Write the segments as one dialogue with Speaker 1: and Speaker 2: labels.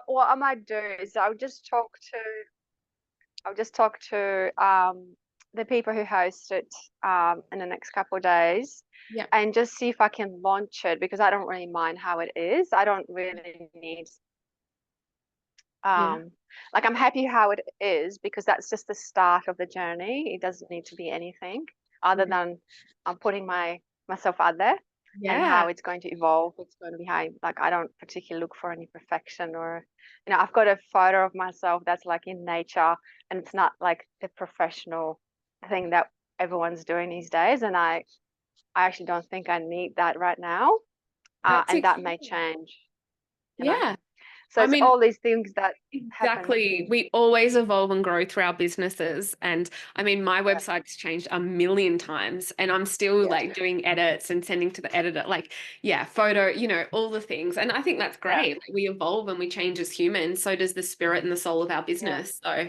Speaker 1: what I might do is I'll just talk to the people who host it in the next couple of days
Speaker 2: Yeah.
Speaker 1: and just see if I can launch it because I don't really mind how it is. I don't really need
Speaker 2: Yeah.
Speaker 1: um like I'm happy how it is because that's just the start of the journey. It doesn't need to be anything other
Speaker 2: Mhm.
Speaker 1: than I'm putting myself out there and
Speaker 2: Yeah.
Speaker 1: how it's going to evolve. It's going to be how like I don't particularly look for any perfection or I've got a photo of myself that's like in nature and it's not like the professional thing that everyone's doing these days. And I actually don't think I need that right now.
Speaker 2: That's
Speaker 1: And that may
Speaker 2: exciting.
Speaker 1: change, you know.
Speaker 2: Yeah.
Speaker 1: So
Speaker 2: I
Speaker 1: it's
Speaker 2: mean,
Speaker 1: all these things that happen.
Speaker 2: exactly. We always evolve and grow through our businesses. And I mean, my
Speaker 1: Yeah.
Speaker 2: website's changed a million times and I'm still
Speaker 1: Yeah.
Speaker 2: like doing edits and sending to the editor, like, yeah, photo, all the things. And I think that's
Speaker 1: Yeah.
Speaker 2: great. Like, we evolve and we change as humans. So does the spirit and the soul of our
Speaker 1: Yeah.
Speaker 2: business. So,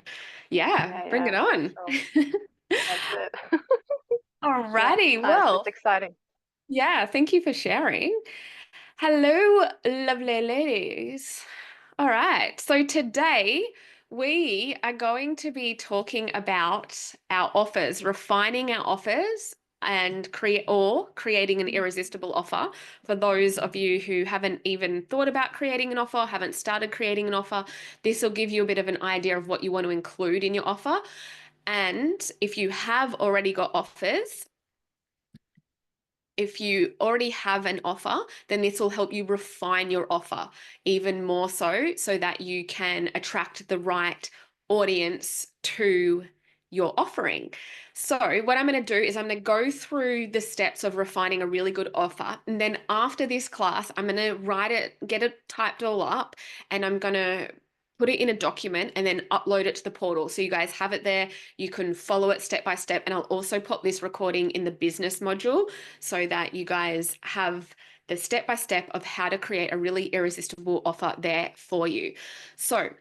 Speaker 2: yeah,
Speaker 1: Yeah.
Speaker 2: bring
Speaker 1: Yeah.
Speaker 2: it
Speaker 1: For
Speaker 2: on.
Speaker 1: sure. That's it. Yeah.
Speaker 2: Alrighty.
Speaker 1: No, it's
Speaker 2: Well,
Speaker 1: exciting.
Speaker 2: yeah, thank you for sharing. Hello, lovely ladies. All right. So today we are going to be talking about our offers, refining our offers and creating an irresistible offer. For those of you who haven't even thought about creating an offer, haven't started creating an offer, this will give you a bit of an idea of what you want to include in your offer. And if you already have an offer, then this will help you refine your offer even more so that you can attract the right audience to your offering. So, what I'm going to do is I'm going to go through the steps of refining a really good offer. And then after this class, I'm going to write it, get it typed all up, and I'm going to put it in a document and then upload it to the portal. So you guys have it there. You can follow it step by step. And I'll also pop this recording in the business module so that you guys have the step by step of how to create a really irresistible offer there for you. So,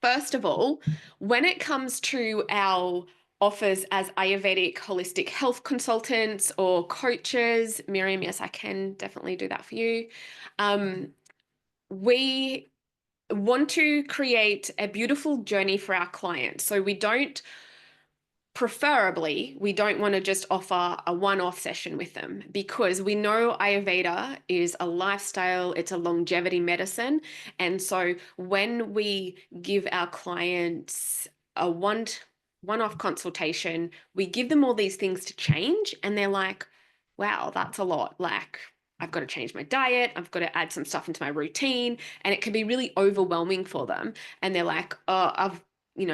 Speaker 2: first of all, when it comes to our offers as Ayurvedic holistic health consultants or coaches, Miriam, yes, I can definitely do that for you. We want to create a beautiful journey for our clients. So we don't want to just offer a one-off session with them because we know Ayurveda is a lifestyle, it's a longevity medicine. And so when we give our clients a one-off consultation, we give them all these things to change and they're like, wow, that's a lot. Like, I've got to change my diet, I've got to add some stuff into my routine, and it can be really overwhelming for them. And they're like, oh, I've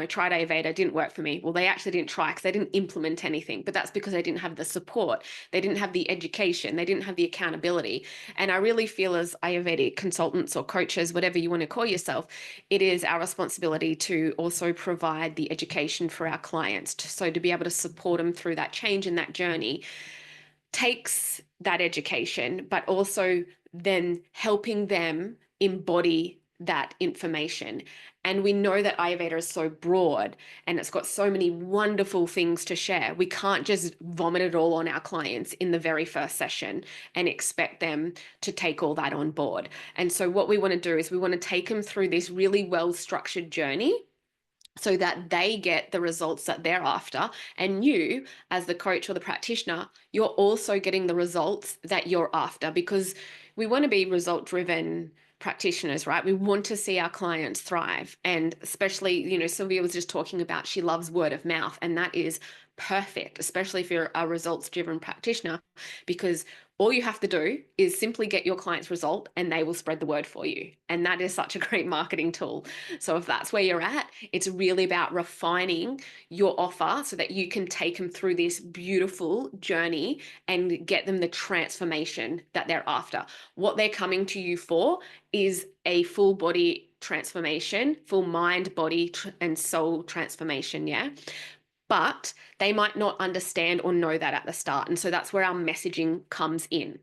Speaker 2: tried Ayurveda, didn't work for me. Well, they actually didn't try because they didn't implement anything, but that's because they didn't have the support. They didn't have the education. They didn't have the accountability. And I really feel as Ayurvedic consultants or coaches, whatever you want to call yourself, it is our responsibility to also provide the education for our clients. So to be able to support them through that change and that journey takes that education, but also then helping them embody that information. And we know that Ayurveda is so broad and it's got so many wonderful things to share. We can't just vomit it all on our clients in the very first session and expect them to take all that on board. And so, what we want to do is we want to take them through this really well structured journey so that they get the results that they're after. And you, as the coach or the practitioner, you're also getting the results that you're after because we want to be result driven practitioners, right? We want to see our clients thrive. And especially, Sylvia was just talking about she loves word of mouth, and that is perfect, especially if you're a results driven practitioner, because all you have to do is simply get your client's result and they will spread the word for you. And that is such a great marketing tool. So if that's where you're at, it's really about refining your offer so that you can take them through this beautiful journey and get them the transformation that they're after. What they're coming to you for is a full body transformation, full mind, body, and soul transformation. Yeah. But they might not understand or know that at the start. And so that's where our messaging comes in.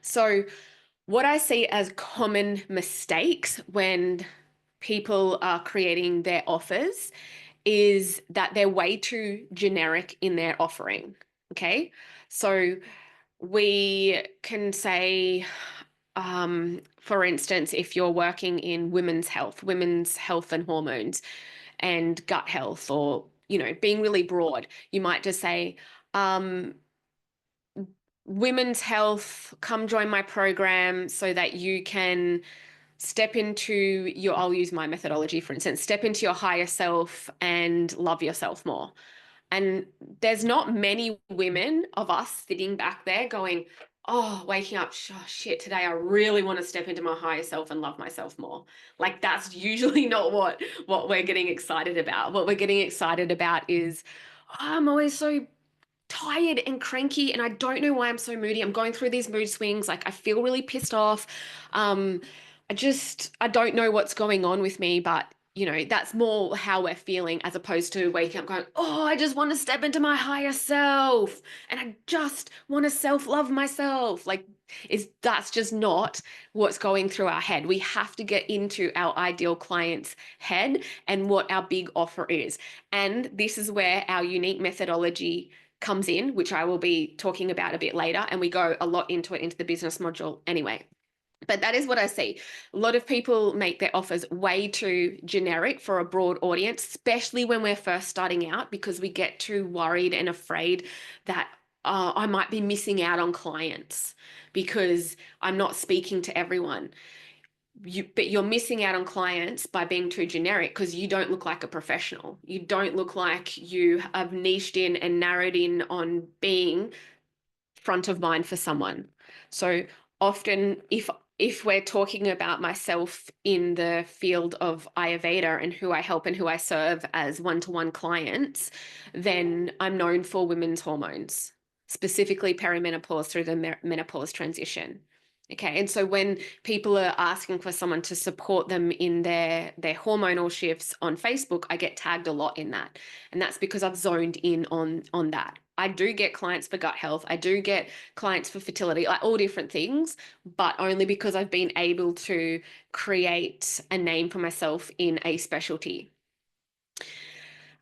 Speaker 2: So, what I see as common mistakes when people are creating their offers is that they're way too generic in their offering. Okay. So we can say, for instance, if you're working in women's health and hormones and gut health, or, being really broad, you might just say, um, women's health, come join my program so that you can step into I'll use my methodology, for instance, step into your higher self and love yourself more. And there's not many women of us sitting back there going, oh, waking up, oh, shit, today I really want to step into my higher self and love myself more. Like, that's usually not what we're getting excited about. What we're getting excited about is, oh, I'm always so tired and cranky and I don't know why I'm so moody. I'm going through these mood swings. Like, I feel really pissed off. Um, I don't know what's going on with me, but that's more how we're feeling, as opposed to waking up going, oh, I just want to step into my higher self and I just want to self-love myself. Like, that's just not what's going through our head. We have to get into our ideal client's head and what our big offer is. And this is where our unique methodology comes in, which I will be talking about a bit later. And we go a lot into it into the business module anyway. But that is what I see. A lot of people make their offers way too generic for a broad audience, especially when we're first starting out, because we get too worried and afraid that I might be missing out on clients because I'm not speaking to everyone. But you're missing out on clients by being too generic, because you don't look like a professional. You don't look like you have niched in and narrowed in on being front of mind for someone. So often, if we're talking about myself in the field of Ayurveda and who I help and who I serve as one-to-one clients, then I'm known for women's hormones, specifically perimenopause through the menopause transition. Okay, and so when people are asking for someone to support them in their hormonal shifts on Facebook, I get tagged a lot in that. And that's because I've zoned in on that. I do get clients for gut health. I do get clients for fertility, like all different things, but only because I've been able to create a name for myself in a specialty.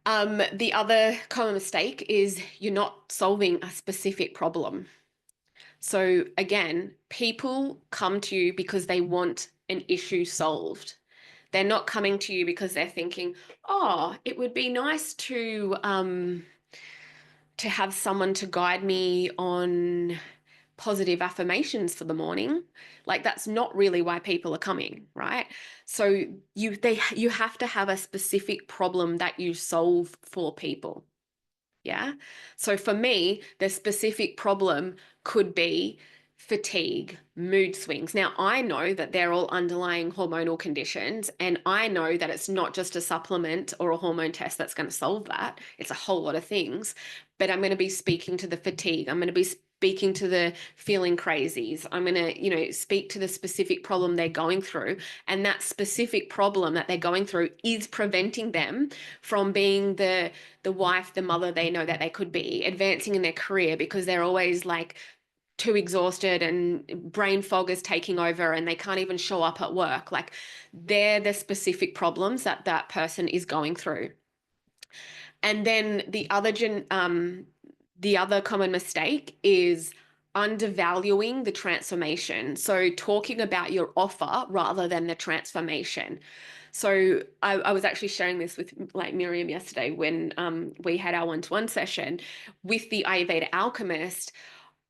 Speaker 2: The other common mistake is you're not solving a specific problem. So again, people come to you because they want an issue solved. They're not coming to you because they're thinking, oh, it would be nice to have someone to guide me on positive affirmations for the morning. Like, that's not really why people are coming, right? So you have to have a specific problem that you solve for people. Yeah. So for me, the specific problem could be fatigue, mood swings. Now, I know that they're all underlying hormonal conditions, and I know that it's not just a supplement or a hormone test that's going to solve that. It's a whole lot of things. But I'm going to be speaking to the fatigue. I'm going to be speaking to the feeling crazies. I'm going to, speak to the specific problem they're going through. And that specific problem that they're going through is preventing them from being the wife, the mother they know that they could be, advancing in their career, because they're always like too exhausted and brain fog is taking over and they can't even show up at work. Like, they're the specific problems that that person is going through. And then the other common mistake is undervaluing the transformation. So talking about your offer rather than the transformation. So I was actually sharing this with like Miriam yesterday when we had our one-to-one session with the Ayurveda Alchemist.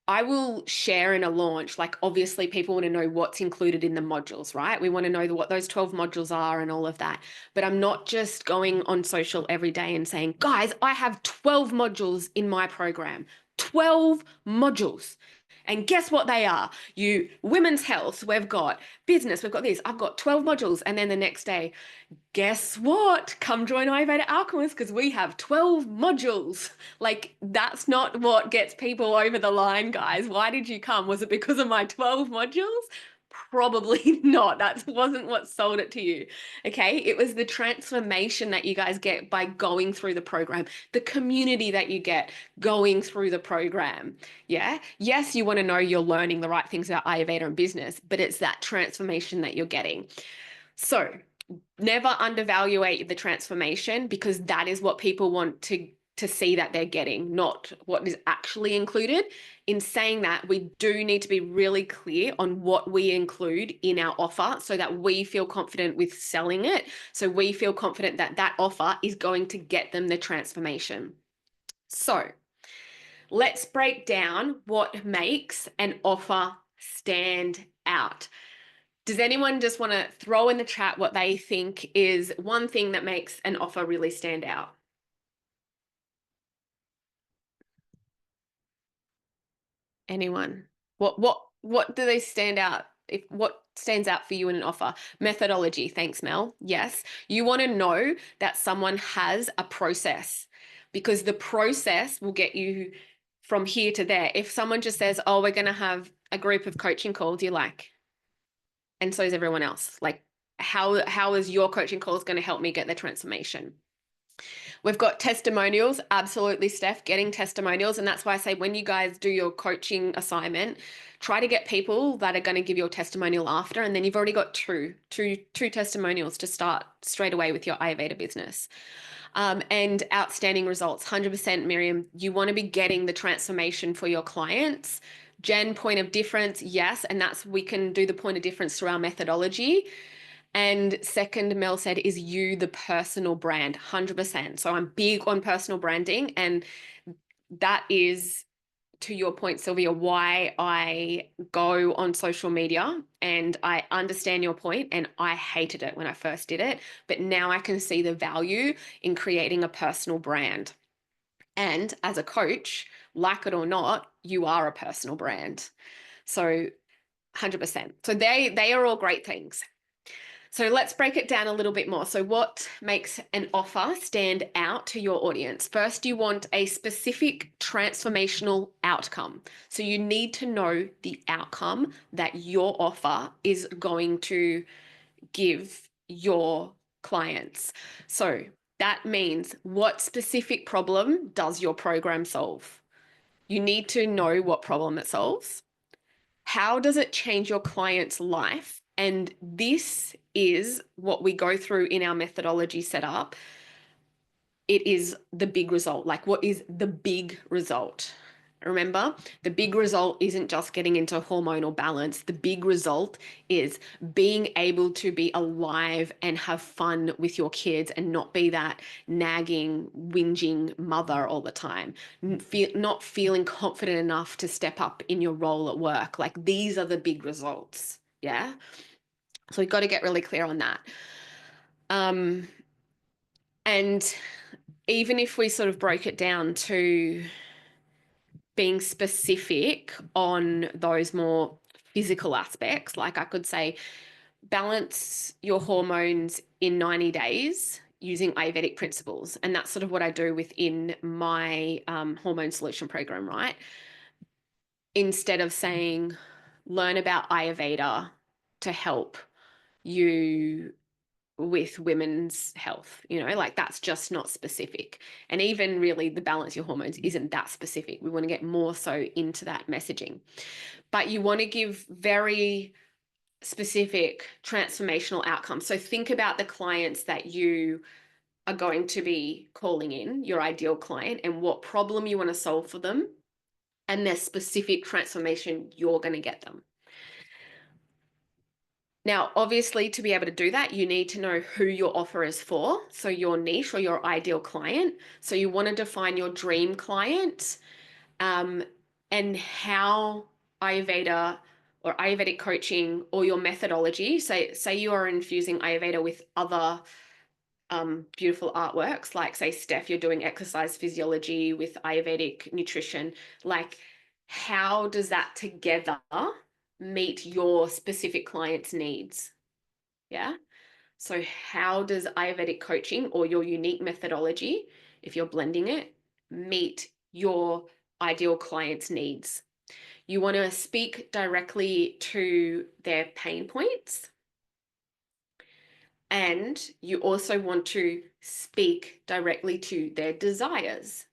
Speaker 2: I will share in a launch, like, obviously people want to know what's included in the modules, right? We want to know what those 12 modules are and all of that. But I'm not just going on social every day and saying, guys, I have 12 modules in my program. 12 modules. And guess what they are? Women's health, we've got business, we've got this. I've got 12 modules. And then the next day, guess what? Come join Ayurveda Alchemist because we have 12 modules. Like, that's not what gets people over the line, guys. Why did you come? Was it because of my 12 modules? Probably not. That wasn't what sold it to you. Okay. It was the transformation that you guys get by going through the program, the community that you get going through the program. Yeah. Yes, you want to know you're learning the right things about Ayurveda and business, but it's that transformation that you're getting. So never undervaluate the transformation, because that is what people want to to see that they're getting, not what is actually included. In saying that, we do need to be really clear on what we include in our offer so that we feel confident with selling it. So we feel confident that that offer is going to get them the transformation. So let's break down what makes an offer stand out. Does anyone just want to throw in the chat what they think is one thing that makes an offer really stand out? Anyone? What do they stand out? If what stands out for you in an offer? Methodology. Thanks, Mel. Yes. You want to know that someone has a process because the process will get you from here to there. If someone just says, "Oh, we're going to have a group of coaching calls," you're like, and so is everyone else. Like, how is your coaching calls going to help me get the transformation? We've got testimonials. Absolutely, Steph, getting testimonials. And that's why I say when you guys do your coaching assignment, try to get people that are going to give your testimonial after. And then you've already got two testimonials to start straight away with your Ayurveda business. And outstanding results. 100%, Miriam, you want to be getting the transformation for your clients. Jen, point of difference, yes. And that's, we can do the point of difference through our methodology. And second, Mel said, is you the personal brand? 100%. So I'm big on personal branding. And that is, to your point, Sylvia, why I go on social media. And I understand your point, and I hated it when I first did it. But now I can see the value in creating a personal brand. And as a coach, like it or not, you are a personal brand. So 100%. So they are all great things. So let's break it down a little bit more. So what makes an offer stand out to your audience? First, you want a specific transformational outcome. So you need to know the outcome that your offer is going to give your clients. So that means, what specific problem does your program solve? You need to know what problem it solves. How does it change your client's life? And this is what we go through in our methodology setup. It is the big result. Like, what is the big result? Remember, the big result isn't just getting into hormonal balance. The big result is being able to be alive and have fun with your kids and not be that nagging, whinging mother all the time. Not feeling confident enough to step up in your role at work. Like, these are the big results. Yeah. So we've got to get really clear on that. And even if we sort of broke it down to being specific on those more physical aspects, like I could say, balance your hormones in 90 days using Ayurvedic principles. And that's sort of what I do within my hormone solution program, right? Instead of saying, learn about Ayurveda to help you with women's health, like that's just not specific. And even really the balance your hormones isn't that specific. We want to get more so into that messaging. But you want to give very specific transformational outcomes. So think about the clients that you are going to be calling in, your ideal client, and what problem you want to solve for them, and their specific transformation you're going to get them. Now, obviously, to be able to do that, you need to know who your offer is for. So your niche or your ideal client. So you want to define your dream client, and how Ayurveda or Ayurvedic coaching or your methodology. Say you are infusing Ayurveda with other beautiful artworks, like say, Steph, you're doing exercise physiology with Ayurvedic nutrition. Like, how does that together meet your specific client's needs? Yeah. So how does Ayurvedic coaching or your unique methodology, if you're blending it, meet your ideal client's needs? You want to speak directly to their pain points. And you also want to speak directly to their desires.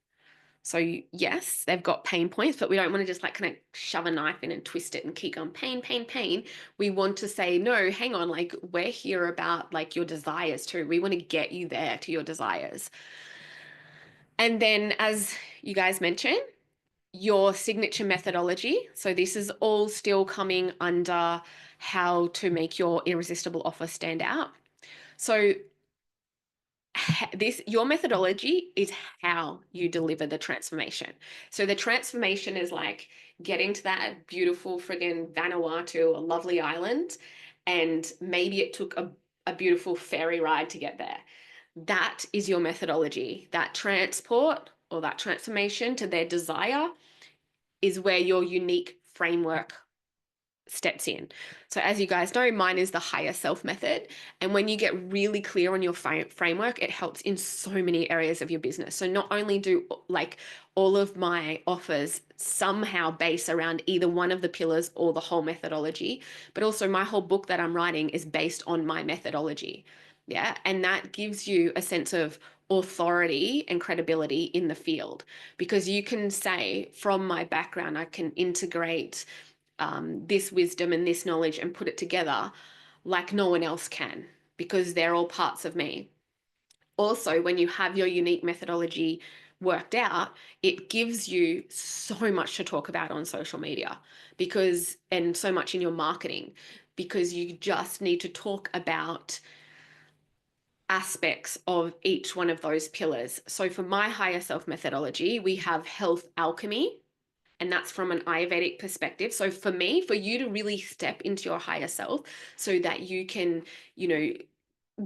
Speaker 2: So yes, they've got pain points, but we don't want to just like kind of shove a knife in and twist it and keep going pain, pain, pain. We want to say, no, hang on, like we're here about like your desires too. We want to get you there to your desires. And then, as you guys mentioned, your signature methodology. So this is all still coming under how to make your irresistible offer stand out. So this, your methodology is how you deliver the transformation. So the transformation is like getting to that beautiful friggin' Vanuatu, a lovely island, and maybe it took a beautiful ferry ride to get there. That is your methodology. That transport or that transformation to their desire is where your unique framework steps in. So, as you guys know, mine is the higher self method. And when you get really clear on your framework, it helps in so many areas of your business. So, not only do like all of my offers somehow base around either one of the pillars or the whole methodology, but also my whole book that I'm writing is based on my methodology. Yeah. And that gives you a sense of authority and credibility in the field because you can say, from my background, I can integrate this wisdom and this knowledge and put it together like no one else can because they're all parts of me. Also, when you have your unique methodology worked out, it gives you so much to talk about on social media because, and so much in your marketing, because you just need to talk about aspects of each one of those pillars. So for my higher self methodology, we have health alchemy, and that's from an Ayurvedic perspective. So for me, for you to really step into your higher self so that you can, you know,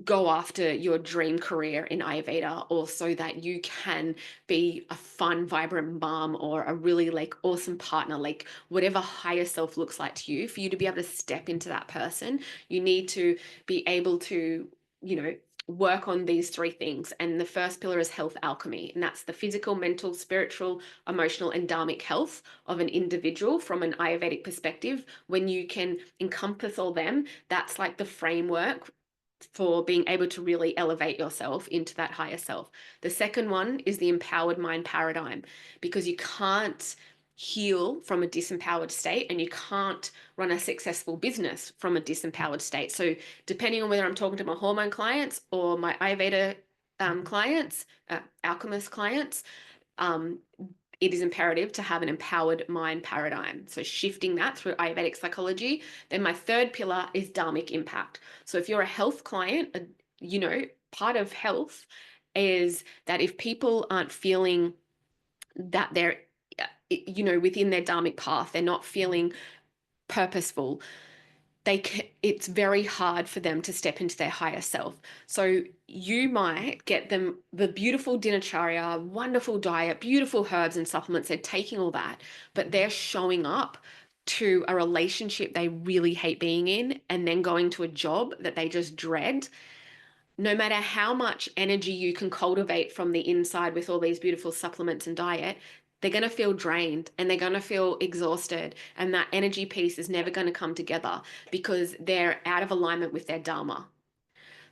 Speaker 2: go after your dream career in Ayurveda, or so that you can be a fun, vibrant mom or a really like awesome partner, like whatever higher self looks like to you, for you to be able to step into that person, you need to be able to, you know, work on these three things. And the first pillar is health alchemy, and that's the physical, mental, spiritual, emotional, and dharmic health of an individual from an Ayurvedic perspective. When you can encompass all them, that's like the framework for being able to really elevate yourself into that higher self. The second one is the empowered mind paradigm, because you can't heal from a disempowered state and you can't run a successful business from a disempowered state. So, depending on whether I'm talking to my hormone clients or my Ayurveda clients, alchemist clients, um, it is imperative to have an empowered mind paradigm. So shifting that through Ayurvedic psychology. Then my third pillar is dharmic impact. So if you're a health client, you know, part of health is that if people aren't feeling that they're, you know, within their dharmic path, they're not feeling purposeful, it's very hard for them to step into their higher self. So you might get them the beautiful dinacharya, wonderful diet, beautiful herbs and supplements. They're taking all that, but they're showing up to a relationship they really hate being in and then going to a job that they just dread. No matter how much energy you can cultivate from the inside with all these beautiful supplements and diet, they're going to feel drained and they're going to feel exhausted. And that energy piece is never going to come together because they're out of alignment with their Dharma.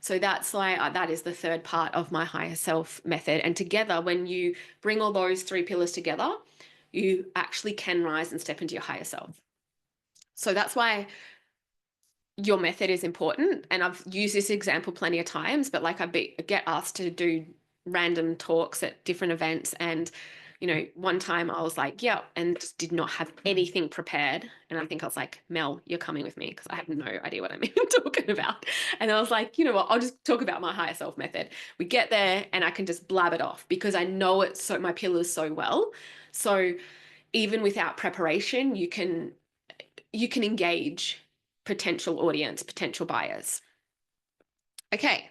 Speaker 2: So that's why that is the third part of my higher self method. And together, when you bring all those three pillars together, you actually can rise and step into your higher self. So that's why your method is important. And I've used this example plenty of times, but like get asked to do random talks at different events. And, you know, one time I was like, yeah, and just did not have anything prepared. And I think I was like, Mel, you're coming with me because I have no idea what I'm even talking about. And I was like, you know what, I'll just talk about my higher self method. We get there and I can just blab it off because I know it so my pillars so well. So even without preparation, you can engage potential audience, potential buyers. Okay,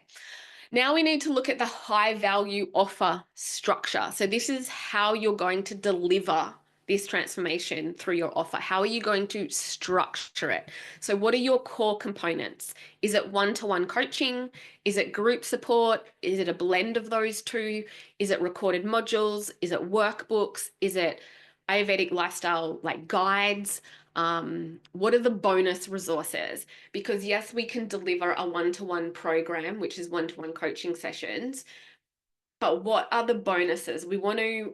Speaker 2: now we need to look at the high value offer structure. So this is how you're going to deliver this transformation through your offer. How are you going to structure it? So what are your core components? Is it one-to-one coaching? Is it group support? Is it a blend of those two? Is it recorded modules? Is it workbooks? Is it Ayurvedic lifestyle like guides? What are the bonus resources? Because yes, we can deliver a one-to-one program, which is one-to-one coaching sessions, but what are the bonuses? We want to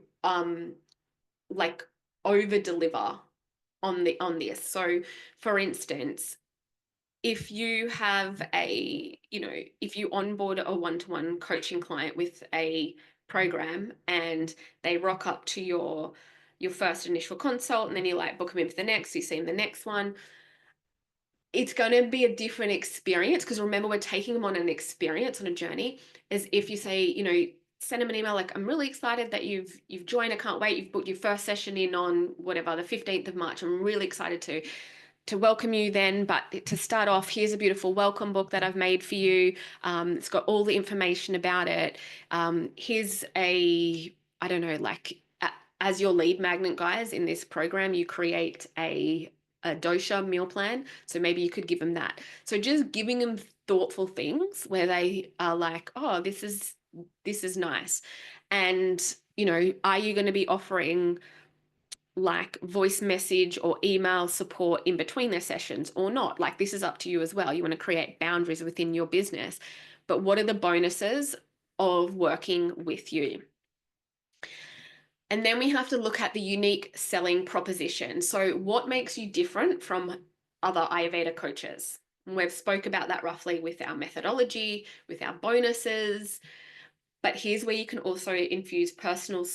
Speaker 2: like over deliver on this. So for instance, if you have a, you know, if you onboard a one-to-one coaching client with a program and they rock up to your first initial consult, and then you like book them in for the next, you see them the next one, it's going to be a different experience, because remember, we're taking them on an experience, on a journey. As if you say, you know, send them an email like, I'm really excited that you've joined, I can't wait, you've booked your first session in on whatever, the 15th of March, I'm really excited to welcome you then. But to start off, here's a beautiful welcome book that I've made for you. It's got all the information about it. Here's I don't know, like, as your lead magnet, guys, in this program, you create a dosha meal plan. So maybe you could give them that. So just giving them thoughtful things where they are like, oh, this is nice. And, you know, are you going to be offering like voice message or email support in between their sessions or not? Like, this is up to you as well. You want to create boundaries within your business. But what are the bonuses of working with you? And then we have to look at the unique selling proposition. So what makes you different from other Ayurveda coaches? And we've spoke about that roughly with our methodology, with our bonuses. But here's where you can also infuse personal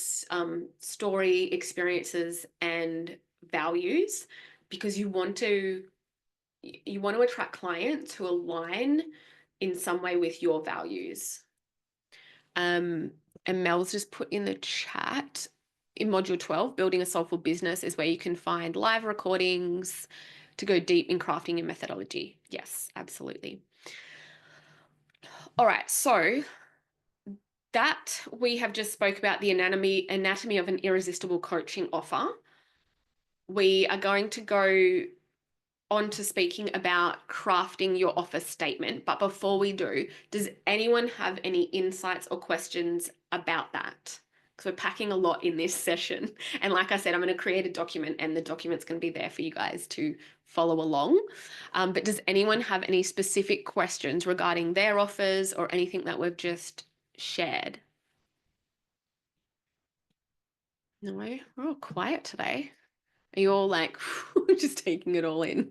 Speaker 2: story, experiences, and values, because you want to attract clients who align in some way with your values. And Mel's just put in the chat, in module 12, building a soulful business is where you can find live recordings to go deep in crafting your methodology. Yes, absolutely. All right, so that we have just spoke about the anatomy of an irresistible coaching offer. We are going to go on to speaking about crafting your offer statement. But before we do, does anyone have any insights or questions about that? Because we're packing a lot in this session. And like I said, I'm going to create a document, and the document's going to be there for you guys to follow along. But does anyone have any specific questions regarding their offers or anything that we've just shared? No, we're all quiet today. Are you all like just taking it all in?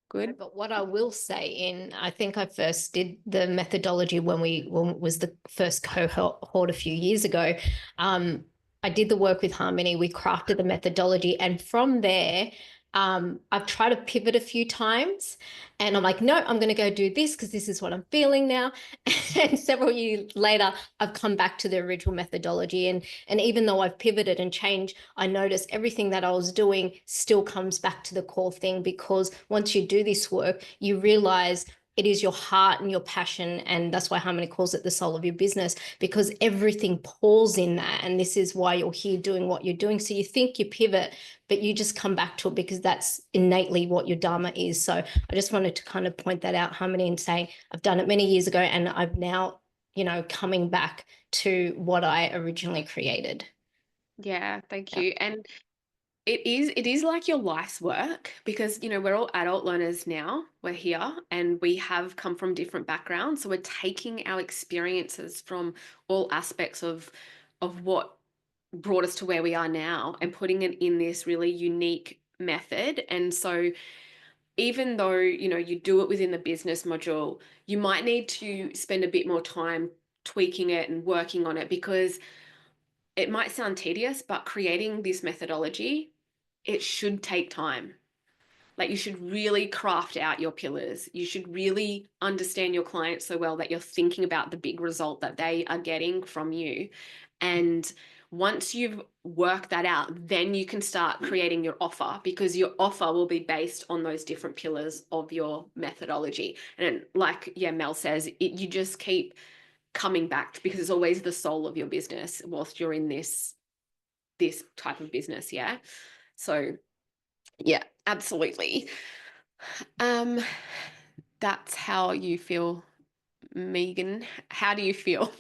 Speaker 2: Good.
Speaker 3: But what I will say, I think I first did the methodology when it was the first cohort a few years ago. I did the work with Harmony. We crafted the methodology, and from there, I've tried to pivot a few times, and I'm like, no, I'm going to go do this because this is what I'm feeling now. And several years later, I've come back to the original methodology, and even though I've pivoted and changed, I notice everything that I was doing still comes back to the core thing, because once you do this work, you realize it is your heart and your passion. And that's why Harmony calls it the soul of your business, because everything pours in that. And this is why you're here doing what you're doing. So you think you pivot, but you just come back to it because that's innately what your Dharma is. So I just wanted to kind of point that out, Harmony, and say, I've done it many years ago, and I've now, coming back to what I originally created.
Speaker 2: Yeah, thank you. And it is like your life's work, because, we're all adult learners now. We're here and we have come from different backgrounds. So we're taking our experiences from all aspects of what brought us to where we are now and putting it in this really unique method. And so even though, you do it within the business module, you might need to spend a bit more time tweaking it and working on it, because it might sound tedious, but creating this methodology, it should take time. Like, you should really craft out your pillars. You should really understand your clients so well that you're thinking about the big result that they are getting from you. And once you've worked that out, then you can start creating your offer, because your offer will be based on those different pillars of your methodology. And like, Mel says, you just keep coming back, because it's always the soul of your business whilst you're in this type of business. Yeah. So yeah, absolutely. That's how you feel, Megan. How do you feel?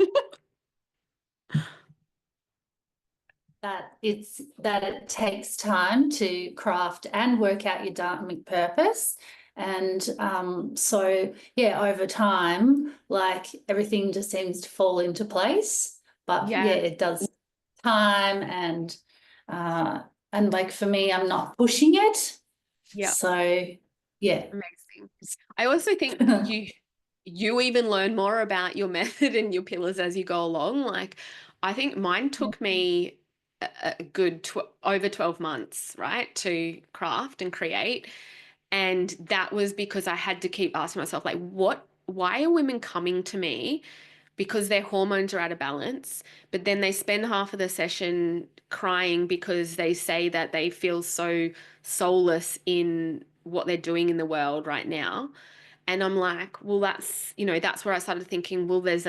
Speaker 4: That it takes time to craft and work out your dharmic purpose. And so yeah, over time, like, everything just seems to fall into place. But yeah, it does time, and like, for me, I'm not pushing it.
Speaker 2: Yeah.
Speaker 4: So yeah.
Speaker 2: Amazing. I also think you even learn more about your method and your pillars as you go along. Like, I think mine took me a good over 12 months, right, to craft and create. And that was because I had to keep asking myself, like, why are women coming to me? Because their hormones are out of balance, but then they spend half of the session crying because they say that they feel so soulless in what they're doing in the world right now. And I'm like, well, that's where I started thinking, well, there's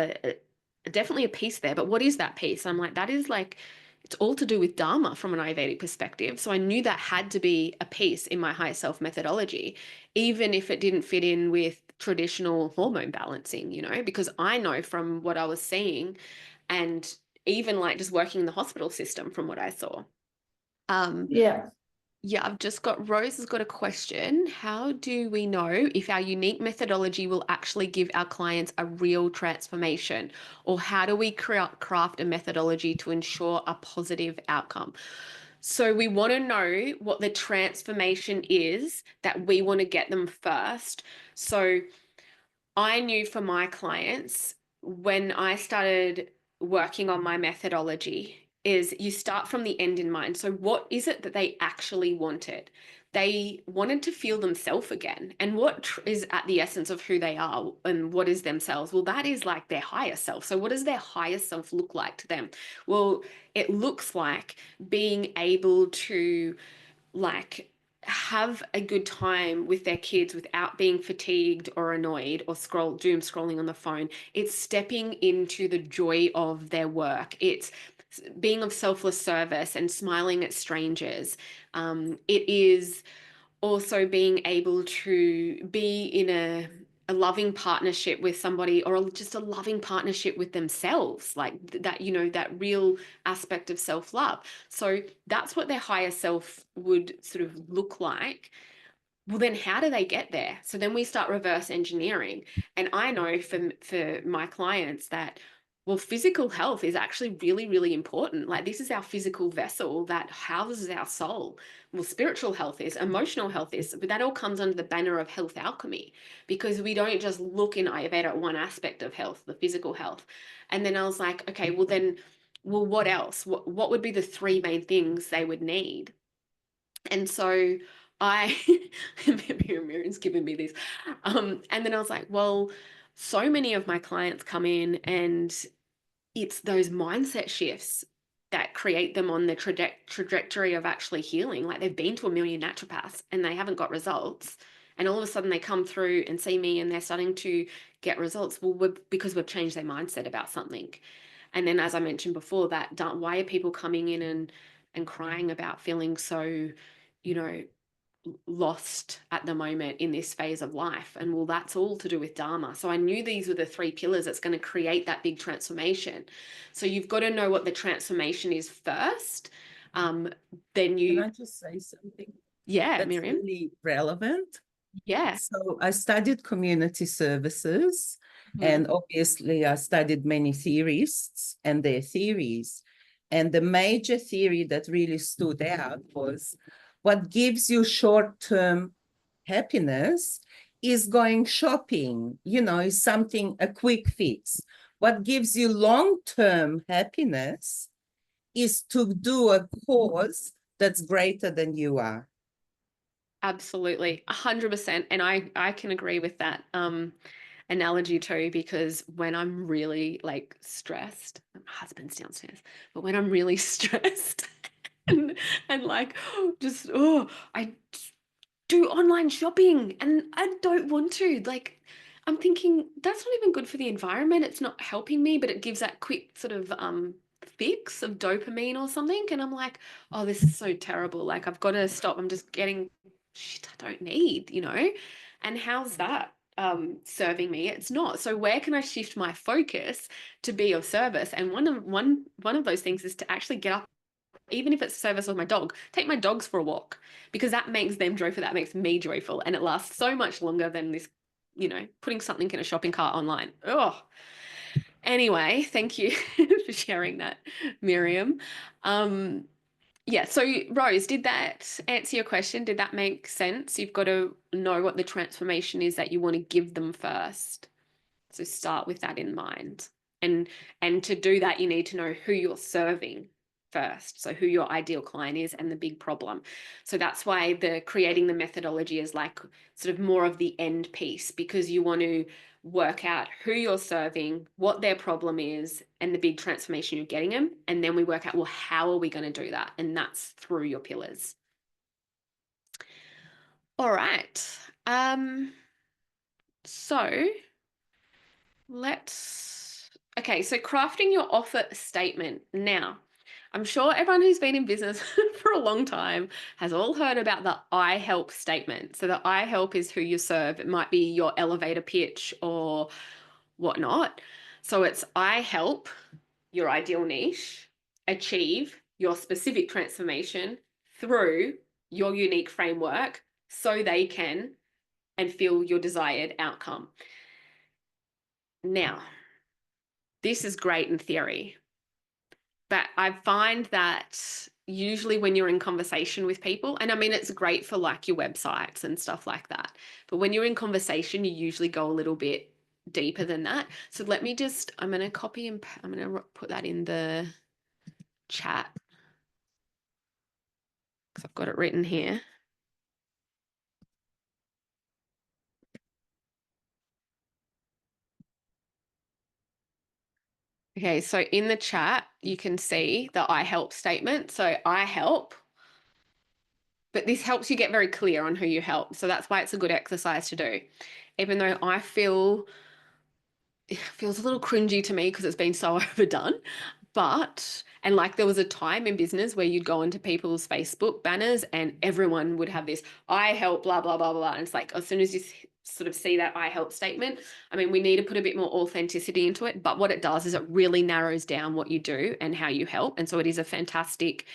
Speaker 2: definitely a piece there, but what is that piece? I'm like, that is like, it's all to do with Dharma from an Ayurvedic perspective. So I knew that had to be a piece in my higher self methodology, even if it didn't fit in with traditional hormone balancing, because I know from what I was seeing and even like just working in the hospital system from what I saw.
Speaker 4: Yeah.
Speaker 2: Yeah, I've just got Rose has got a question. How do we know if our unique methodology will actually give our clients a real transformation? Or how do we craft a methodology to ensure a positive outcome? So we want to know what the transformation is that we want to get them first. So I knew for my clients when I started working on my methodology is you start from the end in mind. So what is it that they actually wanted? They wanted to feel themselves again. And what is at the essence of who they are and what is themselves? Well, that is like their higher self. So what does their higher self look like to them? Well, it looks like being able to like have a good time with their kids without being fatigued or annoyed or doom scrolling on the phone. It's stepping into the joy of their work. It's being of selfless service and smiling at strangers. It is also being able to be in a loving partnership with somebody or just a loving partnership with themselves, like that, that real aspect of self-love. So that's what their higher self would sort of look like. Well, then how do they get there? So then we start reverse engineering. And I know for my clients that, well, physical health is actually really, really important. Like this is our physical vessel that houses our soul. Well, spiritual health is, emotional health is, but that all comes under the banner of health alchemy because we don't just look in Ayurveda at one aspect of health, the physical health. And then I was like, okay, well, what else? What would be the three main things they would need? And so I, Miriam's given me these. And then I was like, well, so many of my clients come in and it's those mindset shifts that create them on the trajectory of actually healing. Like they've been to a million naturopaths and they haven't got results. And all of a sudden they come through and see me and they're starting to get results. Well, because we've changed their mindset about something. And then, as I mentioned before, why are people coming in and crying about feeling so, you know, lost at the moment in this phase of life? And well, that's all to do with Dharma. So I knew these were the three pillars that's going to create that big transformation. So you've got to know what the transformation is first. Then you.
Speaker 5: Can I just say something?
Speaker 2: Yeah,
Speaker 5: That's
Speaker 2: Miriam.
Speaker 5: really relevant.
Speaker 2: Yeah.
Speaker 5: So I studied community services, and obviously I studied many theorists and their theories. And the major theory that really stood out was what gives you short-term happiness is going shopping, is something, a quick fix. What gives you long-term happiness is to do a cause that's greater than you are.
Speaker 2: Absolutely, 100%. And I can agree with that analogy too, because when I'm really like stressed, my husband's downstairs, but when I'm really stressed and like I do online shopping and I don't want to. Like I'm thinking that's not even good for the environment. It's not helping me, but it gives that quick sort of fix of dopamine or something. And I'm like, oh, this is so terrible. Like I've got to stop. I'm just getting shit I don't need, And how's that serving me? It's not. So where can I shift my focus to be of service? And one of those things is to actually get up, even if it's service of my dog, take my dogs for a walk, because that makes them joyful, that makes me joyful, and it lasts so much longer than this, putting something in a shopping cart online. Oh, anyway, thank you for sharing that, Miriam. Yeah, so Rose, did that answer your question? Did that make sense? You've got to know what the transformation is that you want to give them first. So start with that in mind. And to do that, you need to know who you're serving first. So who your ideal client is and the big problem. So that's why creating the methodology is like sort of more of the end piece, because you want to work out who you're serving, what their problem is, and the big transformation you're getting them. And then we work out, well, how are we going to do that? And that's through your pillars. All right. So okay, so crafting your offer statement. Now, I'm sure everyone who's been in business for a long time has all heard about the I help statement. So the I help is who you serve. It might be your elevator pitch or whatnot. So it's I help your ideal niche achieve your specific transformation through your unique framework so they can and feel your desired outcome. Now, this is great in theory, but I find that usually when you're in conversation with people, and I mean, it's great for like your websites and stuff like that, but when you're in conversation, you usually go a little bit deeper than that. So let me just, I'm going to copy and I'm going to put that in the chat because I've got it written here. Okay, so in the chat, you can see the I help statement. So I help, but this helps you get very clear on who you help. So that's why it's a good exercise to do. Even though I feel it feels a little cringy to me because it's been so overdone. But, and like there was a time in business where you'd go into people's Facebook banners and everyone would have this, I help, blah, blah, blah, blah. And it's like, as soon as you sort of see that I help statement, I mean, we need to put a bit more authenticity into it. But what it does is it really narrows down what you do and how you help. And so it is a fantastic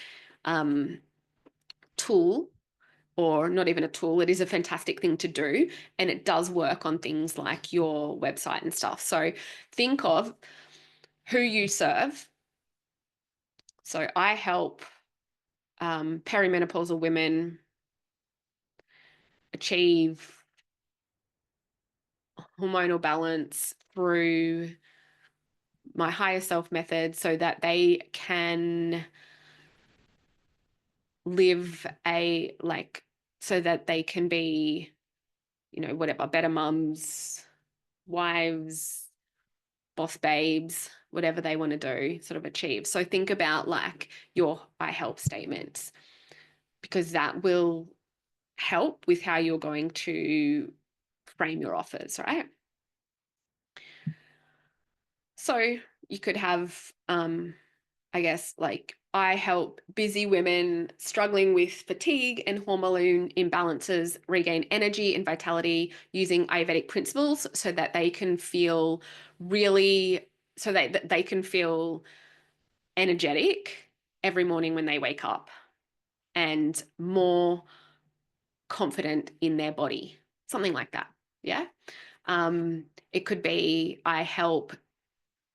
Speaker 2: tool, or not even a tool, it is a fantastic thing to do. And it does work on things like your website and stuff. So think of who you serve. So I help perimenopausal women achieve hormonal balance through my higher self method so that they can live so that they can be, whatever, better mums, wives, boss babes, whatever they want to do, sort of achieve. So think about like your I help statements, because that will help with how you're going to frame your offers, right? So you could have, I guess, like I help busy women struggling with fatigue and hormone imbalances regain energy and vitality using Ayurvedic principles so that they can feel that they can feel energetic every morning when they wake up and more confident in their body, something like that. Yeah. It could be I help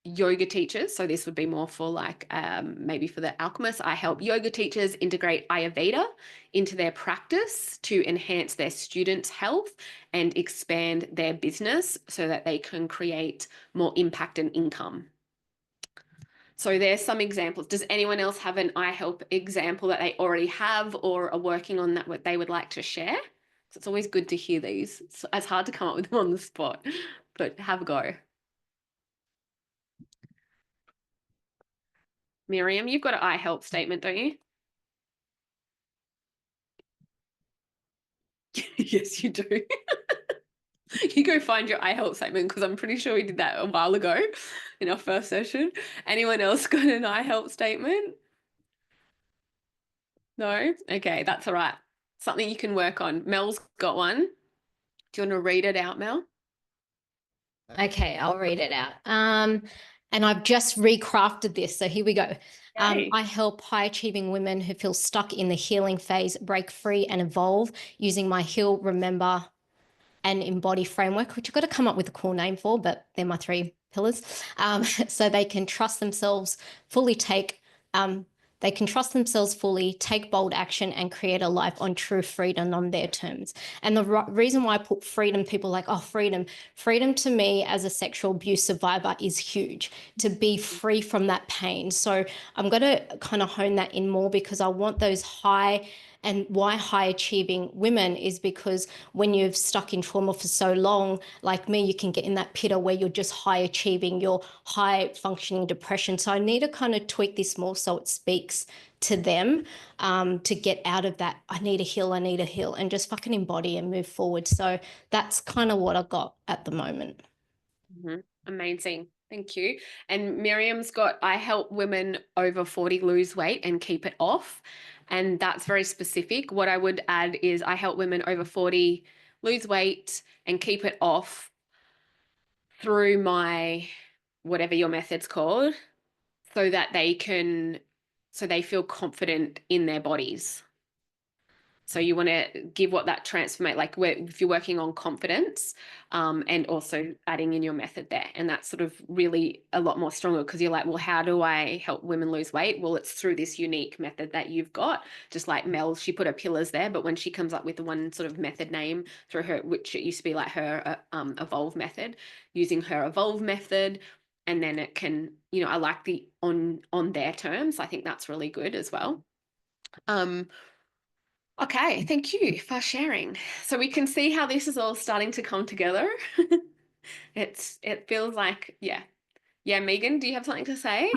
Speaker 2: yoga teachers. So this would be more for like maybe for the alchemists. I help yoga teachers integrate Ayurveda into their practice to enhance their students' health and expand their business so that they can create more impact and income. So there's some examples. Does anyone else have an I help example that they already have or are working on that what they would like to share? So it's always good to hear these. It's hard to come up with them on the spot, but have a go. Miriam, you've got an I help statement, don't you? Yes, you do. You go find your I help statement because I'm pretty sure we did that a while ago in our first session. Anyone else got an I help statement? No? Okay, that's all right. Something you can work on. Mel's got one. Do you want to read it out, Mel?
Speaker 3: Okay, I'll read it out. And I've just recrafted this. So here we go. I help high achieving women who feel stuck in the healing phase break free and evolve using my Heal, Remember, and Embody framework, which I've got to come up with a cool name for, but they're my 3 pillars. So they can trust themselves, fully take They can trust themselves fully, take bold action, and create a life on true freedom on their terms. And the reason why I put freedom, people are like, oh, freedom. Freedom to me as a sexual abuse survivor is huge, to be free from that pain. So I'm going to kind of hone that in more, because I want those high. And why high achieving women is because when you've stuck in trauma for so long, like me, you can get in that pit where you're just high achieving, you're high functioning depression. So I need to kind of tweak this more so it speaks to them, to get out of that. I need to heal, and just fucking embody and move forward. So that's kind of what I got at the moment.
Speaker 2: Amazing. Thank you. And Miriam's got, I help women over 40 lose weight and keep it off. And that's very specific. What I would add is I help women over 40 lose weight and keep it off through my, whatever your method's called, so that they feel confident in their bodies. So you want to give what that transformate, like if you're working on confidence, and also adding in your method there. And that's sort of really a lot more stronger, because you're like, well, how do I help women lose weight? Well, it's through this unique method that you've got. Just like Mel, she put her pillars there, but when she comes up with the one sort of method name through her, which it used to be like her evolve method, using her evolve method, and then it can, I like the on their terms. I think that's really good as well. Okay, thank you for sharing. So we can see how this is all starting to come together. It feels like, yeah. Yeah, Megan, do you have something to say?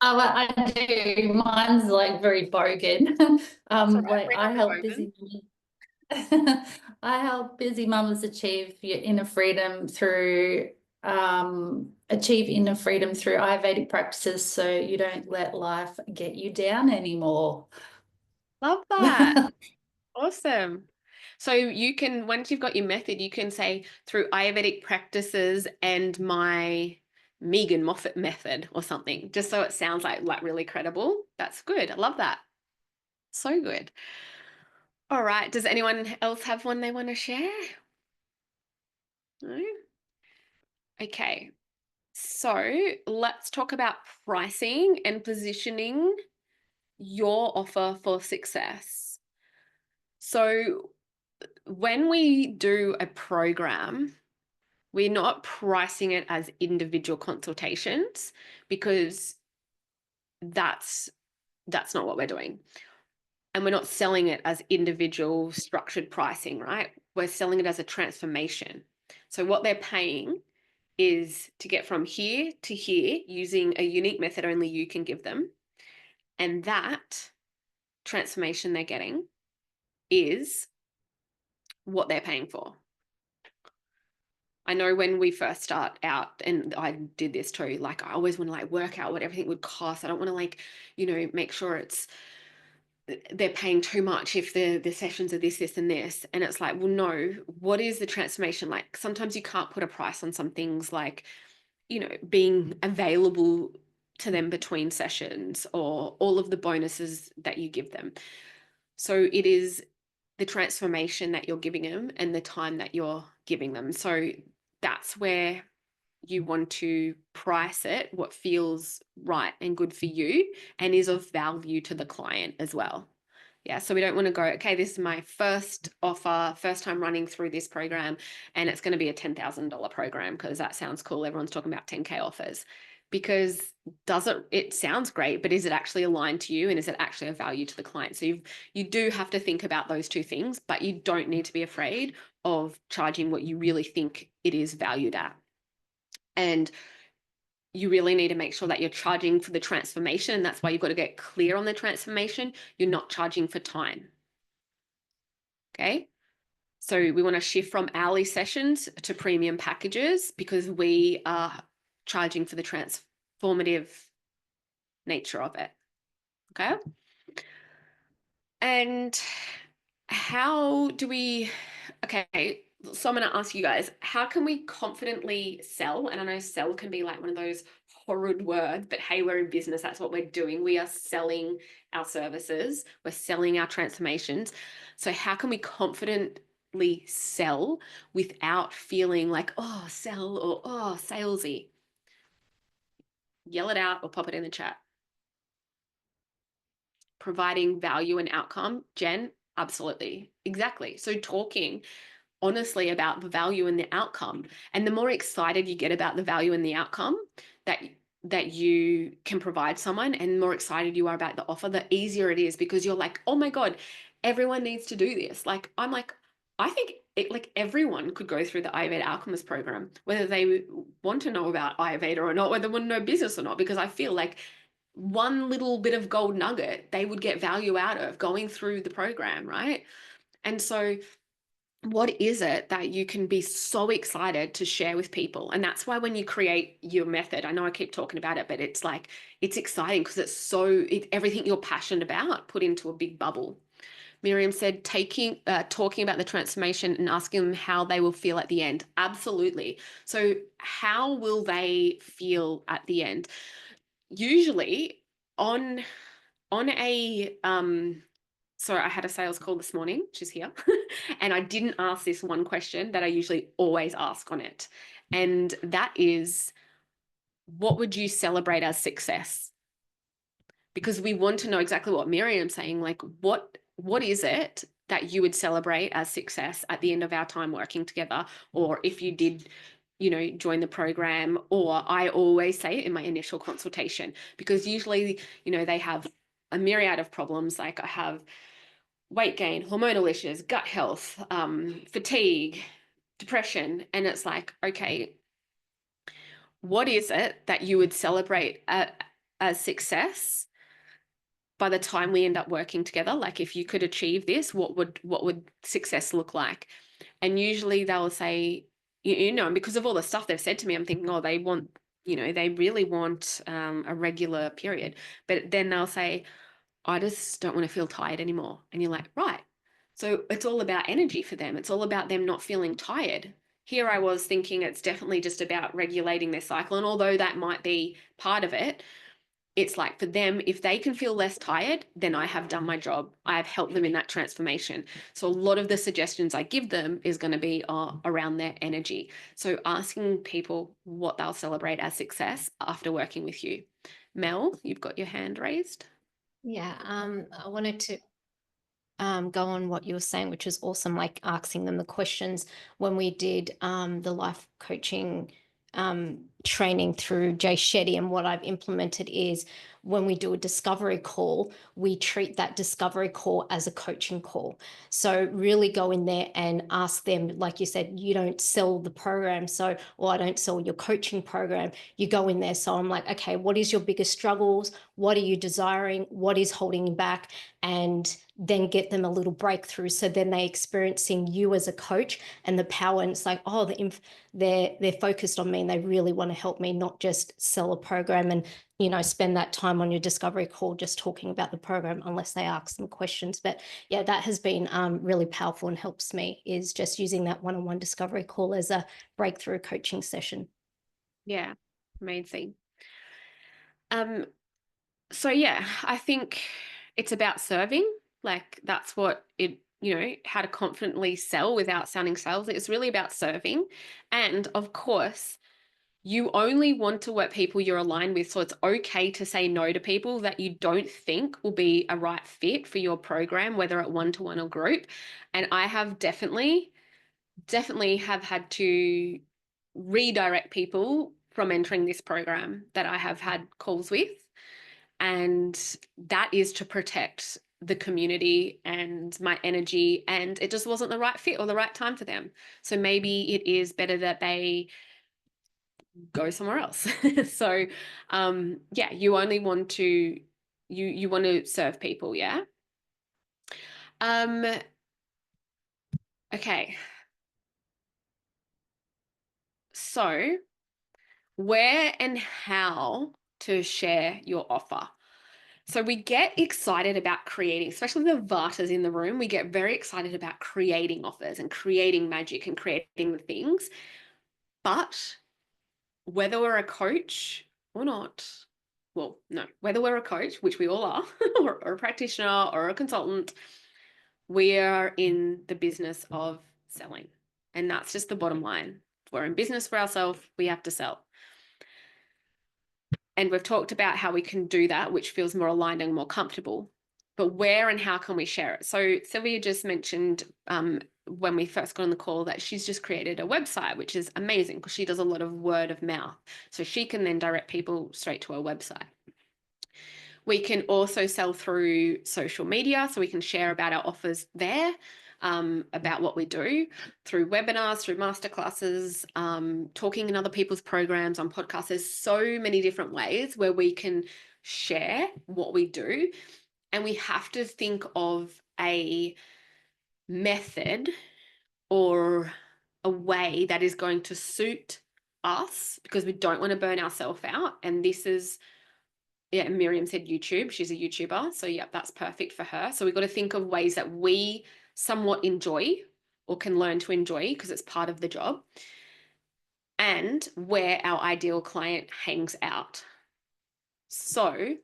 Speaker 4: Oh, I do. Mine's like very bogan. Like
Speaker 2: Bring
Speaker 4: I
Speaker 2: on the
Speaker 4: help
Speaker 2: bogan.
Speaker 4: I help busy mamas achieve your inner freedom through Ayurvedic practices, so you don't let life get you down anymore.
Speaker 2: Love that. Awesome. So you can, once you've got your method, you can say through Ayurvedic practices and my Megan Moffat method or something, just so it sounds like really credible. That's good. I love that. So good. All right. Does anyone else have one they want to share? No? Okay. So let's talk about pricing and positioning your offer for success. So when we do a program, we're not pricing it as individual consultations, because that's not what we're doing. And we're not selling it as individual structured pricing, right? We're selling it as a transformation. So what they're paying is to get from here to here using a unique method only you can give them. And that transformation they're getting is what they're paying for. I know when we first start out, and I did this too, like I always want to work out what everything would cost. I don't want to make sure they're paying too much if the sessions are this, and this. And it's like, well, no, what is the transformation like? Sometimes you can't put a price on some things, like, being available to them between sessions, or all of the bonuses that you give them. So it is the transformation that you're giving them and the time that you're giving them. So that's where you want to price it, what feels right and good for you and is of value to the client as well. Yeah, so we don't want to go, okay, this is my first offer, first time running through this program, and it's going to be a $10,000 program because that sounds cool. Everyone's talking about 10K offers, because it sounds great, but is it actually aligned to you, and is it actually a value to the client? So you do have to think about those two things, but you don't need to be afraid of charging what you really think it is valued at. And you really need to make sure that you're charging for the transformation. And that's why you've got to get clear on the transformation. You're not charging for time. Okay. So we want to shift from hourly sessions to premium packages, because we are charging for the transformative nature of it. Okay. And how do we, okay, so I'm going to ask you guys, how can we confidently sell? And I know sell can be like one of those horrid words, but hey, we're in business. That's what we're doing. We are selling our services. We're selling our transformations. So how can we confidently sell without feeling like, oh, sell, or oh, salesy? Yell it out or pop it in the chat. providing value and outcome, Jen, absolutely. Exactly. So talking honestly about the value and the outcome, and the more excited you get about the value and the outcome that you can provide someone, and the more excited you are about the offer, the easier it is, because you're like, oh my God, everyone needs to do this. Like, I'm like, I think like everyone could go through the Ayurveda Alchemist program, whether they want to know about Ayurveda or not, whether they want to know business or not, because I feel like one little bit of gold nugget they would get value out of going through the program, right? And so what is it that you can be so excited to share with people? And that's why when you create your method, I know I keep talking about it, but it's like, it's exciting because it's everything you're passionate about put into a big bubble. Miriam said, talking about the transformation and asking them how they will feel at the end. Absolutely. So how will they feel at the end? Usually on a so I had a sales call this morning, she's here, and I didn't ask this one question that I usually always ask on it. And that is, what would you celebrate as success? Because we want to know exactly what Miriam's saying, like what is it that you would celebrate as success at the end of our time working together? Or if you did, join the program, or I always say it in my initial consultation, because usually, they have a myriad of problems. Like I have weight gain, hormonal issues, gut health, fatigue, depression. And it's like, okay, what is it that you would celebrate as success by the time we end up working together? Like, if you could achieve this, what would success look like? And usually they'll say, and because of all the stuff they've said to me, I'm thinking, oh, they want, they really want a regular period. But then they'll say, I just don't want to feel tired anymore. And you're like, right. So it's all about energy for them. It's all about them not feeling tired. Here I was thinking it's definitely just about regulating their cycle. And although that might be part of it, it's like for them, if they can feel less tired, then I have done my job. I have helped them in that transformation. So a lot of the suggestions I give them is going to be around their energy. So asking people what they'll celebrate as success after working with you. Mel, you've got your hand raised.
Speaker 3: Yeah, I wanted to go on what you were saying, which is awesome, like asking them the questions. When we did the life coaching training through Jay Shetty, and what I've implemented is when we do a discovery call, we treat that discovery call as a coaching call. So really go in there and ask them, like you said, you don't sell the program, so, or I don't sell your coaching program. You go in there. So I'm like, okay, what is your biggest struggles? What are you desiring? What is holding you back? And then get them a little breakthrough. So then they're experiencing you as a coach and the power. And it's like, oh, they're focused on me and they really want to help me, not just sell a program and, spend that time on your discovery call just talking about the program, unless they ask them questions. But yeah, that has been really powerful and helps me, is just using that one-on-one discovery call as a breakthrough coaching session.
Speaker 2: Yeah, amazing. So yeah, I think it's about serving. Like that's what it, how to confidently sell without sounding sales. It's really about serving. And of course, you only want to work people you're aligned with. So it's okay to say no to people that you don't think will be a right fit for your program, whether at one-to-one or group. And I have definitely have had to redirect people from entering this program that I have had calls with. And that is to protect the community and my energy, and it just wasn't the right fit or the right time for them. So maybe it is better that they go somewhere else. So yeah, you only want to you want to serve people. Yeah. Okay, so where and how to share your offer. So we get excited about creating, especially the Vatas in the room, we get very excited about creating offers and creating magic and creating the things. But whether we're a coach or not, well, no, whether we're a coach, which we all are, or a practitioner or a consultant, we are in the business of selling. And that's just the bottom line. If we're in business for ourselves, we have to sell. And we've talked about how we can do that, which feels more aligned and more comfortable. but where and how can we share it? So Sylvia just mentioned when we first got on the call that she's just created a website, which is amazing because she does a lot of word of mouth. So she can then direct people straight to her website. We can also sell through social media, so we can share about our offers there, about what we do through webinars, through masterclasses, talking in other people's programs, on podcasts. There's so many different ways where we can share what we do, and we have to think of a method or a way that is going to suit us, because we don't want to burn ourselves out. And this is, yeah, Miriam said YouTube. She's a YouTuber. So, yeah, that's perfect for her. So we've got to think of ways that we somewhat enjoy or can learn to enjoy because it's part of the job, and where our ideal client hangs out. So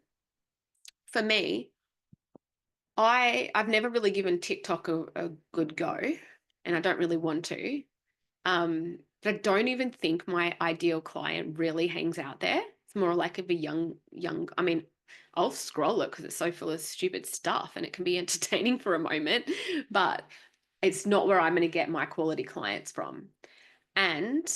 Speaker 2: for me, I've never really given TikTok a good go, and I don't really want to. But I don't even think my ideal client really hangs out there. It's more like of a young, I mean, I'll scroll it because it's so full of stupid stuff and it can be entertaining for a moment, but it's not where I'm going to get my quality clients from. And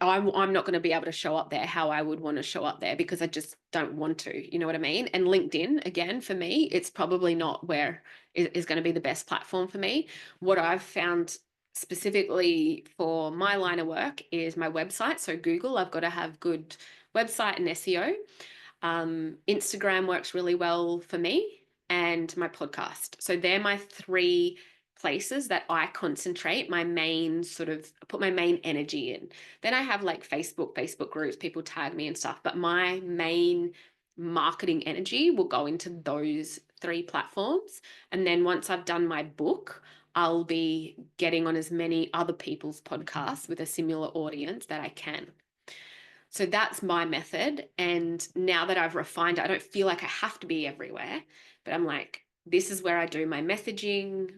Speaker 2: I'm not going to be able to show up there how I would want to show up there because I just don't want to, you know what I mean? And LinkedIn, again, for me, it's probably not where is going to be the best platform for me. What I've found specifically for my line of work is my website. So Google, I've got to have good website and SEO. Instagram works really well for me, and my podcast. So they're my three places that I concentrate my main put my main energy in. Then I have like Facebook groups, people tag me and stuff, but my main marketing energy will go into those three platforms. And then once I've done my book, I'll be getting on as many other people's podcasts with a similar audience that I can. So that's my method. And now that I've refined it, I don't feel like I have to be everywhere, but I'm like, this is where I do my messaging,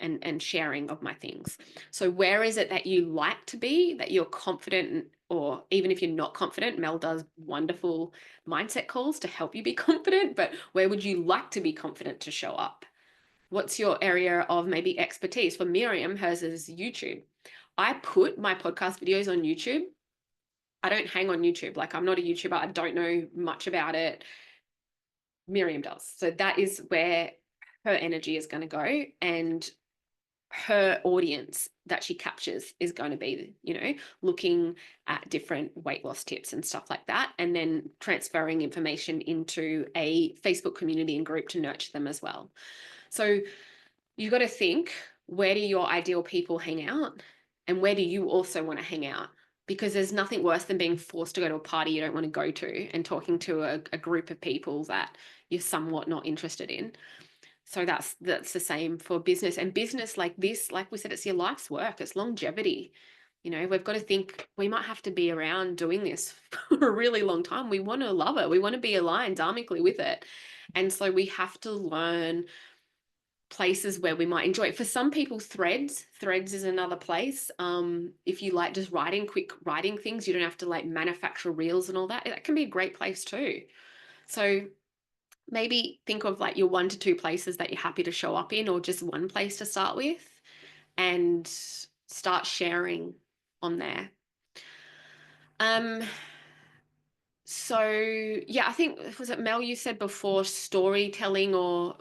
Speaker 2: and sharing of my things. So where is it that you like to be, that you're confident, or even if you're not confident, Mel does wonderful mindset calls to help you be confident, but where would you like to be confident to show up? What's your area of maybe expertise? For Miriam, hers is YouTube. I put my podcast videos on YouTube. I don't hang on YouTube. Like, I'm not a YouTuber. I don't know much about it. Miriam does. So that is where her energy is going to go, and her audience that she captures is going to be, looking at different weight loss tips and stuff like that, and then transferring information into a Facebook community and group to nurture them as well. So you've got to think, where do your ideal people hang out, and where do you also want to hang out? Because there's nothing worse than being forced to go to a party you don't want to go to and talking to a group of people that you're somewhat not interested in. So that's the same for business. And business like this, like we said, it's your life's work. It's longevity. We've got to think we might have to be around doing this for a really long time. We want to love it. We want to be aligned dharmically with it. And so we have to learn places where we might enjoy it. For some people, threads is another place. If you like just quick writing things, you don't have to like manufacture reels and all that. That can be a great place too. So maybe think of like your 1 to 2 places that you're happy to show up in, or just one place to start with, and start sharing on there. So yeah, I think, was it Mel, you said before, storytelling or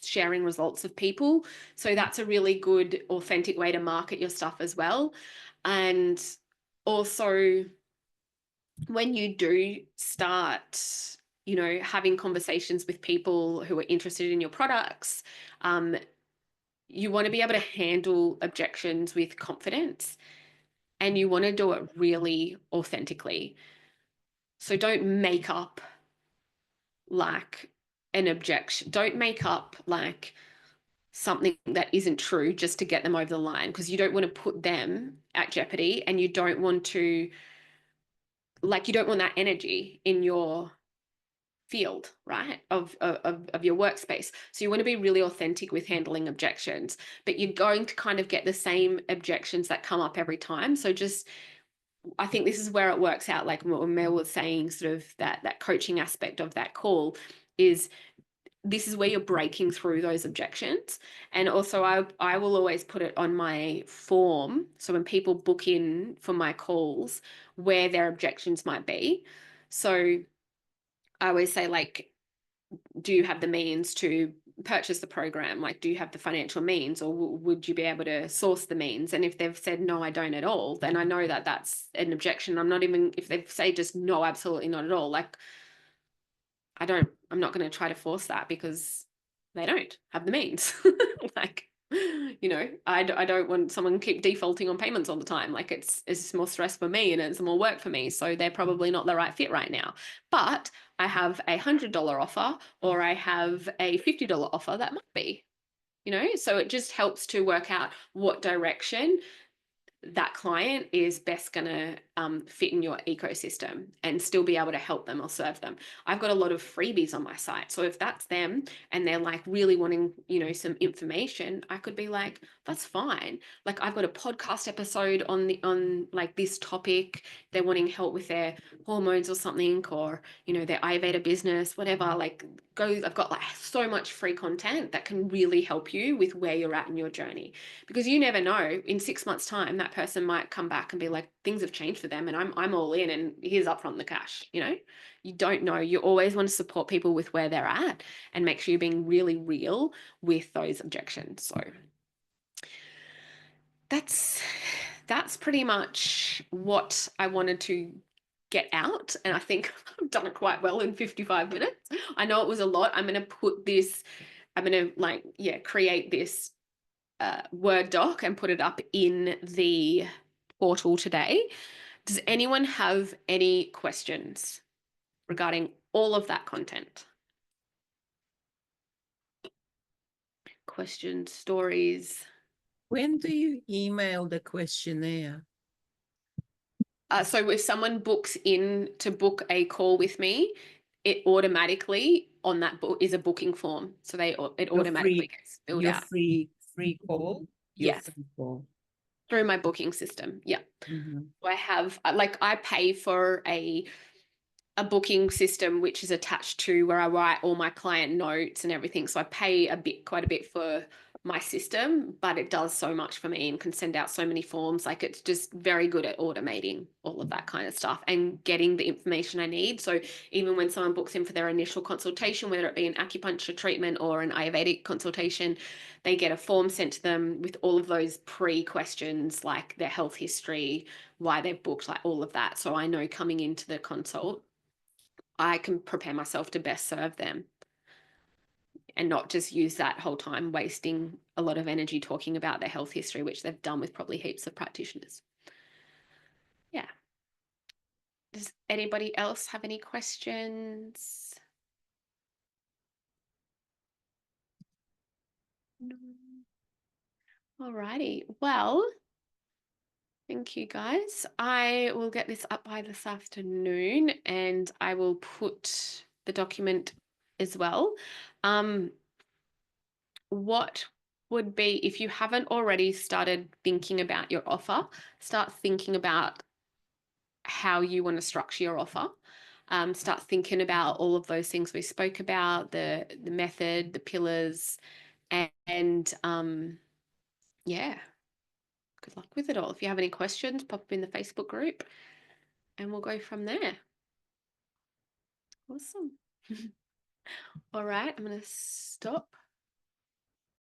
Speaker 2: sharing results of people. So that's a really good authentic way to market your stuff as well. And also, when you do start, having conversations with people who are interested in your products, you want to be able to handle objections with confidence, and you want to do it really authentically. So don't make up like an objection. Don't make up like something that isn't true just to get them over the line, because you don't want to put them at jeopardy, and you don't want that energy in your field, right, of your workspace. So you want to be really authentic with handling objections, but you're going to kind of get the same objections that come up every time. So just I think this is where it works out, like what Mel was saying, sort of that coaching aspect of that call is this is where you're breaking through those objections. And also I will always put it on my form. So when people book in for my calls, where their objections might be. So I always say, like, do you have the means to purchase the program? Like, do you have the financial means, or would you be able to source the means? And if they've said, no, I don't at all, then I know that that's an objection. I'm not even, if they say just no, absolutely not at all, like, I'm not going to try to force that because they don't have the means. Like, you know, I don't want someone to keep defaulting on payments all the time. Like, it's more stress for me and it's more work for me. So they're probably not the right fit right now. But I have a $100 offer, or I have a $50 offer that might be, you know, so it just helps to work out what direction that client is best going to fit in your ecosystem and still be able to help them or serve them. I've got a lot of freebies on my site. So if that's them and they're like really wanting, you know, some information, I could be like, that's fine. Like, I've got a podcast episode on like this topic. They're wanting help with their hormones or something, or, you know, their Ayurveda business, whatever. Like, I've got like so much free content that can really help you with where you're at in your journey. Because you never know, in 6 months' time, that person might come back and be like, things have changed for them and I'm all in, and here's upfront the cash. You know, you don't know. You always want to support people with where they're at and make sure you're being really real with those objections. So that's pretty much what I wanted to get out, and I think I've done it quite well in 55 minutes. I know it was a lot. I'm going to create this Word doc and put it up in the portal today. Does anyone have any questions regarding all of that content? Questions, stories?
Speaker 5: When do you email the questionnaire?
Speaker 2: So if someone books in to book a call with me, it automatically on that book is a booking form. So it automatically gets filled
Speaker 5: your
Speaker 2: out.
Speaker 5: free call? Your
Speaker 2: Yes.
Speaker 5: free call.
Speaker 2: Through my booking system. Yeah.
Speaker 5: Mm-hmm.
Speaker 2: I have, like, I pay for a booking system which is attached to where I write all my client notes and everything. So I pay quite a bit for my system, but it does so much for me and can send out so many forms. Like, it's just very good at automating all of that kind of stuff and getting the information I need. So even when someone books in for their initial consultation, whether it be an acupuncture treatment or an Ayurvedic consultation, they get a form sent to them with all of those pre-questions, like their health history, why they've booked, like all of that. So I know coming into the consult, I can prepare myself to best serve them and not just use that whole time wasting a lot of energy talking about their health history, which they've done with probably heaps of practitioners. Yeah. Does anybody else have any questions? No. All righty. Well, thank you, guys. I will get this up by this afternoon and I will put the document as well. What would be, if you haven't already started thinking about your offer, start thinking about how you want to structure your offer. Start thinking about all of those things we spoke about, the method, the pillars, and yeah, good luck with it all. If you have any questions, pop up in the Facebook group and we'll go from there. Awesome. All right, I'm going to stop.